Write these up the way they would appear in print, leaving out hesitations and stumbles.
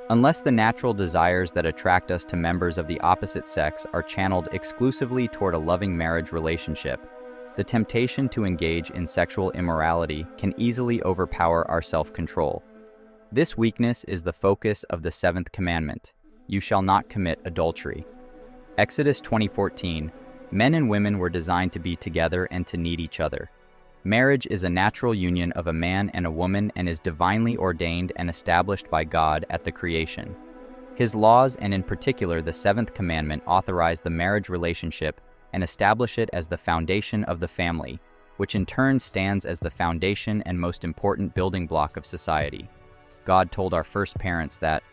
Unless the natural desires that attract us to members of the opposite sex are channeled exclusively toward a loving marriage relationship, the temptation to engage in sexual immorality can easily overpower our self-control. This weakness is the focus of the seventh commandment: you shall not commit adultery. Exodus 20:14, men and women were designed to be together and to need each other. Marriage is a natural union of a man and a woman and is divinely ordained and established by God at the creation. His laws, and in particular the seventh commandment, authorize the marriage relationship and establish it as the foundation of the family, which in turn stands as the foundation and most important building block of society. God told our first parents that,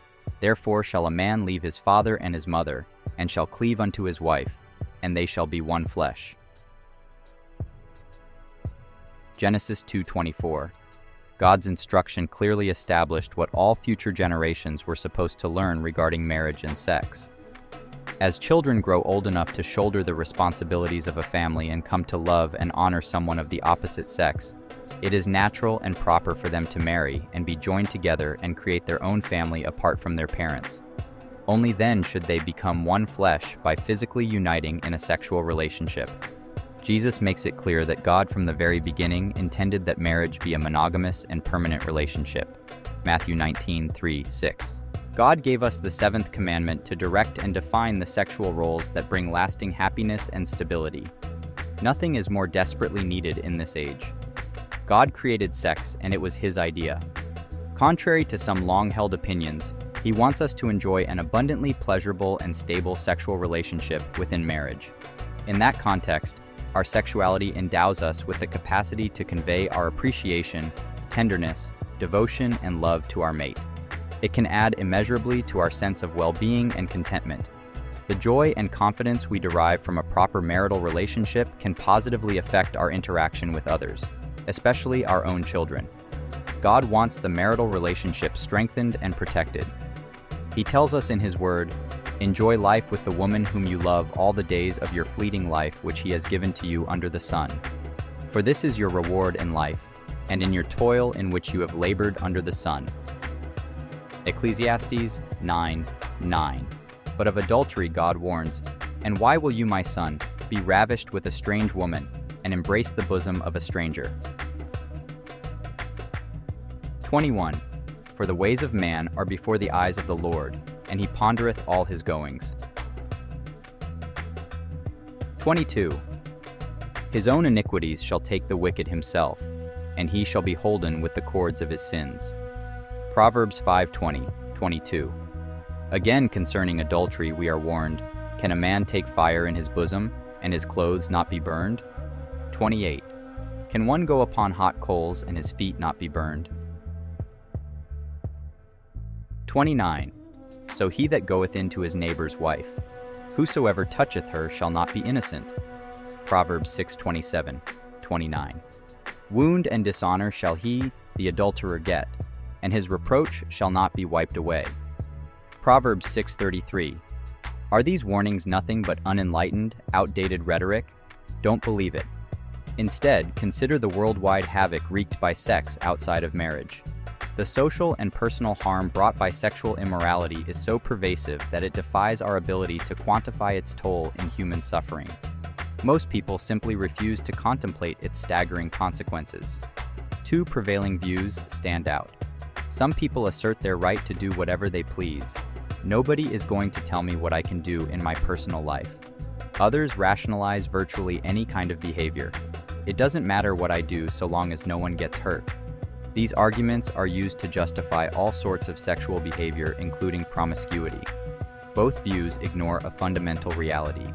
"Therefore shall a man leave his father and his mother, and shall cleave unto his wife, and they shall be one flesh." Genesis 2:24. God's instruction clearly established what all future generations were supposed to learn regarding marriage and sex. As children grow old enough to shoulder the responsibilities of a family and come to love and honor someone of the opposite sex, it is natural and proper for them to marry and be joined together and create their own family apart from their parents. Only then should they become one flesh by physically uniting in a sexual relationship. Jesus makes it clear that God from the very beginning intended that marriage be a monogamous and permanent relationship. Matthew 19:3-6. God gave us the seventh commandment to direct and define the sexual roles that bring lasting happiness and stability. Nothing is more desperately needed in this age. God created sex, and it was His idea. Contrary to some long-held opinions, He wants us to enjoy an abundantly pleasurable and stable sexual relationship within marriage. In that context, our sexuality endows us with the capacity to convey our appreciation, tenderness, devotion, and love to our mate. It can add immeasurably to our sense of well-being and contentment. The joy and confidence we derive from a proper marital relationship can positively affect our interaction with others, especially our own children. God wants the marital relationship strengthened and protected. He tells us in His Word, "Enjoy life with the woman whom you love all the days of your fleeting life which He has given to you under the sun. For this is your reward in life, and in your toil in which you have labored under the sun." Ecclesiastes 9:9. But of adultery God warns, "And why will you, my son, be ravished with a strange woman, and embrace the bosom of a stranger?" 21. For the ways of man are before the eyes of the Lord, and He pondereth all his goings. 22. His own iniquities shall take the wicked himself, and he shall be holden with the cords of his sins. Proverbs 5:20-22. Again concerning adultery we are warned, "Can a man take fire in his bosom, and his clothes not be burned?" 28. Can one go upon hot coals, and his feet not be burned? 29. So he that goeth into his neighbor's wife, whosoever toucheth her shall not be innocent. Proverbs 6:27-29. Wound and dishonor shall he, the adulterer, get, and his reproach shall not be wiped away. Proverbs 6:33. Are these warnings nothing but unenlightened, outdated rhetoric? Don't believe it. Instead, consider the worldwide havoc wreaked by sex outside of marriage. The social and personal harm brought by sexual immorality is so pervasive that it defies our ability to quantify its toll in human suffering. Most people simply refuse to contemplate its staggering consequences. Two prevailing views stand out. Some people assert their right to do whatever they please. Nobody is going to tell me what I can do in my personal life. Others rationalize virtually any kind of behavior. It doesn't matter what I do so long as no one gets hurt. These arguments are used to justify all sorts of sexual behavior, including promiscuity. Both views ignore a fundamental reality.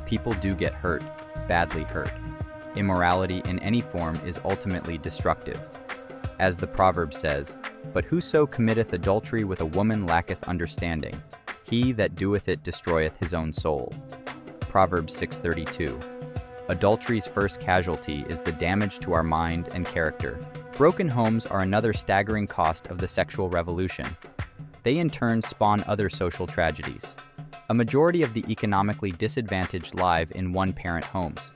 People do get hurt, badly hurt. Immorality in any form is ultimately destructive. As the proverb says, "But whoso committeth adultery with a woman lacketh understanding. He that doeth it destroyeth his own soul." Proverbs 6:32. Adultery's first casualty is the damage to our mind and character. Broken homes are another staggering cost of the sexual revolution. They in turn spawn other social tragedies. A majority of the economically disadvantaged live in one-parent homes.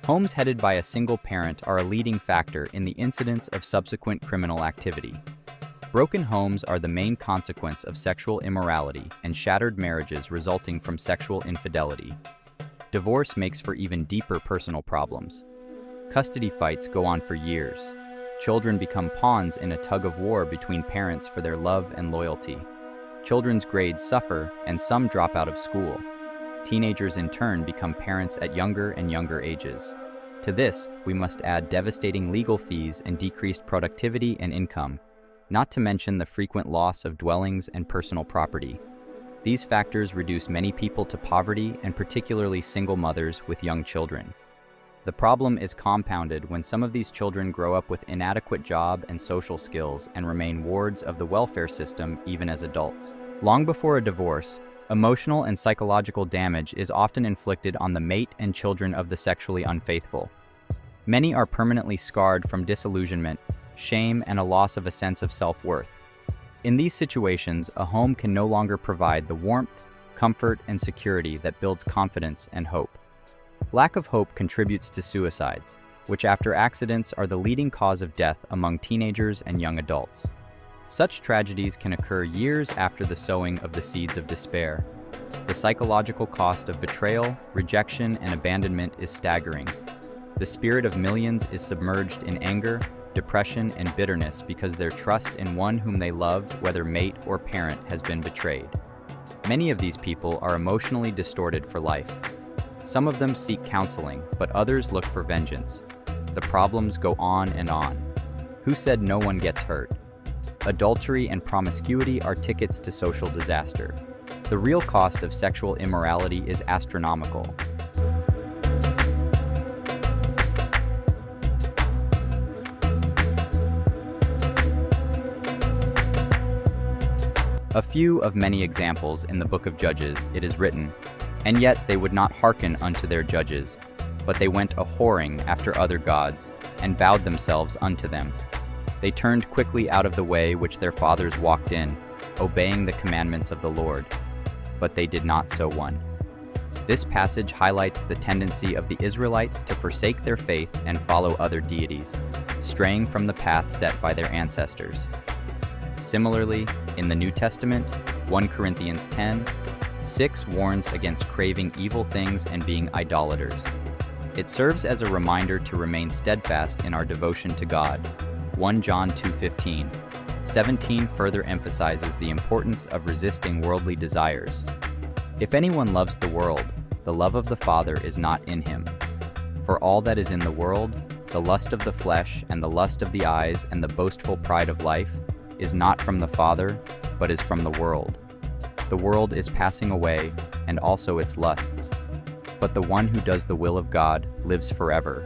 Homes headed by a single parent are a leading factor in the incidence of subsequent criminal activity. Broken homes are the main consequence of sexual immorality and shattered marriages resulting from sexual infidelity. Divorce makes for even deeper personal problems. Custody fights go on for years. Children become pawns in a tug-of-war between parents for their love and loyalty. Children's grades suffer, and some drop out of school. Teenagers in turn become parents at younger and younger ages. To this, we must add devastating legal fees and decreased productivity and income, not to mention the frequent loss of dwellings and personal property. These factors reduce many people to poverty, and particularly single mothers with young children. The problem is compounded when some of these children grow up with inadequate job and social skills and remain wards of the welfare system even as adults. Long before a divorce, emotional and psychological damage is often inflicted on the mate and children of the sexually unfaithful. Many are permanently scarred from disillusionment, shame, and a loss of a sense of self-worth. In these situations, a home can no longer provide the warmth, comfort, and security that builds confidence and hope. Lack of hope contributes to suicides, which after accidents are the leading cause of death among teenagers and young adults. Such tragedies can occur years after the sowing of the seeds of despair. The psychological cost of betrayal, rejection, and abandonment is staggering. The spirit of millions is submerged in anger, depression, and bitterness because their trust in one whom they loved, whether mate or parent, has been betrayed. Many of these people are emotionally distorted for life. Some of them seek counseling, but others look for vengeance. The problems go on and on. Who said no one gets hurt? Adultery and promiscuity are tickets to social disaster. The real cost of sexual immorality is astronomical. A few of many examples in the book of Judges it is written, "And yet they would not hearken unto their judges, but they went a-whoring after other gods, and bowed themselves unto them. They turned quickly out of the way which their fathers walked in, obeying the commandments of the Lord, but they did not so one." This passage highlights the tendency of the Israelites to forsake their faith and follow other deities, straying from the path set by their ancestors. Similarly, in the New Testament, 1 Corinthians 10:6 warns against craving evil things and being idolaters. It serves as a reminder to remain steadfast in our devotion to God. 1 John 2:17 further emphasizes the importance of resisting worldly desires. If anyone loves the world, the love of the Father is not in him. For all that is in the world, the lust of the flesh and the lust of the eyes and the boastful pride of life, is not from the Father, but is from the world. The world is passing away, and also its lusts. But the one who does the will of God lives forever.